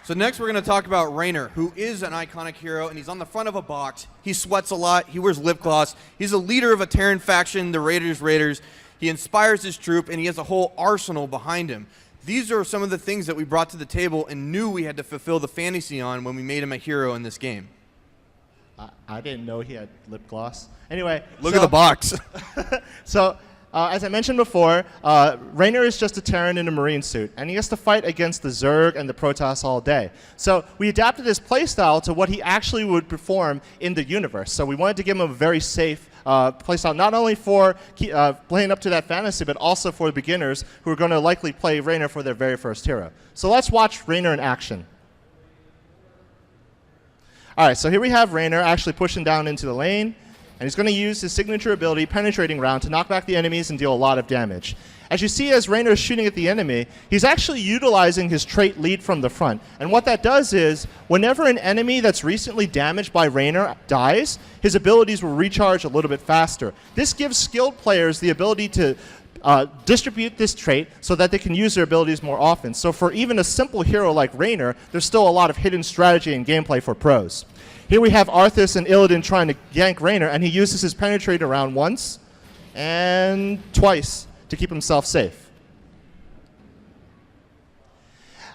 So next we're going to talk about Raynor, who is an iconic hero, and he's on the front of a box. He sweats a lot. He wears lip gloss. He's a leader of a Terran faction, the Raiders. He inspires his troop, and he has a whole arsenal behind him. These are some of the things that we brought to the table and knew we had to fulfill the fantasy on when we made him a hero in this game. I didn't know he had lip gloss. Anyway. Look at the box. As I mentioned before, Raynor is just a Terran in a Marine suit, and he has to fight against the Zerg and the Protoss all day. So we adapted his playstyle to what he actually would perform in the universe. So we wanted to give him a very safe playstyle, not only for playing up to that fantasy, but also for beginners who are going to likely play Raynor for their very first hero. So let's watch Raynor in action. All right, so here we have Raynor actually pushing down into the lane. And he's going to use his signature ability, Penetrating Round, to knock back the enemies and deal a lot of damage. As you see, as Raynor is shooting at the enemy, he's actually utilizing his trait Lead from the Front. And what that does is, whenever an enemy that's recently damaged by Raynor dies, his abilities will recharge a little bit faster. This gives skilled players the ability to distribute this trait so that they can use their abilities more often. So for even a simple hero like Raynor, there's still a lot of hidden strategy and gameplay for pros. Here we have Arthas and Illidan trying to gank Raynor, and he uses his Penetrate around once and twice to keep himself safe.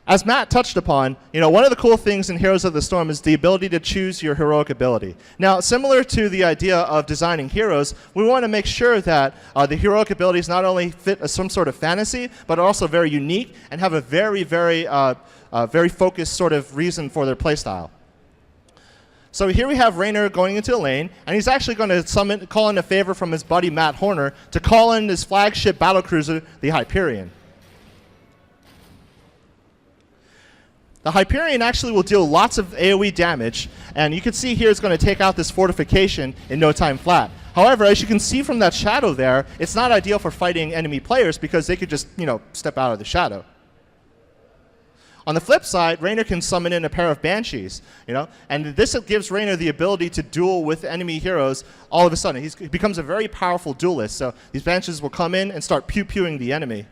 As Matt touched upon, one of the cool things in Heroes of the Storm is the ability to choose your heroic ability. Now, similar to the idea of designing heroes, we want to make sure that the heroic abilities not only fit some sort of fantasy, but are also very unique and have a very, very focused sort of reason for their playstyle. So here we have Raynor going into the lane, and he's actually going to call in a favor from his buddy Matt Horner to call in his flagship battlecruiser, the Hyperion. The Hyperion actually will deal lots of AoE damage, and you can see here it's going to take out this fortification in no time flat. However, as you can see from that shadow there, it's not ideal for fighting enemy players because they could just, step out of the shadow. On the flip side, Raynor can summon in a pair of Banshees, and this gives Raynor the ability to duel with enemy heroes all of a sudden. He becomes a very powerful duelist, so these Banshees will come in and start pew-pewing the enemy.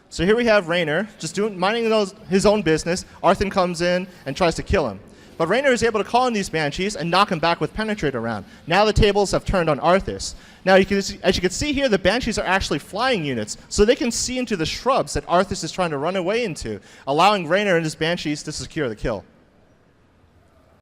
So here we have Raynor just minding his own business. Arthas comes in and tries to kill him. But Raynor is able to call in these Banshees and knock him back with Penetrate around. Now the tables have turned on Arthas. Now, as you can see here, the Banshees are actually flying units, so they can see into the shrubs that Arthas is trying to run away into, allowing Raynor and his Banshees to secure the kill.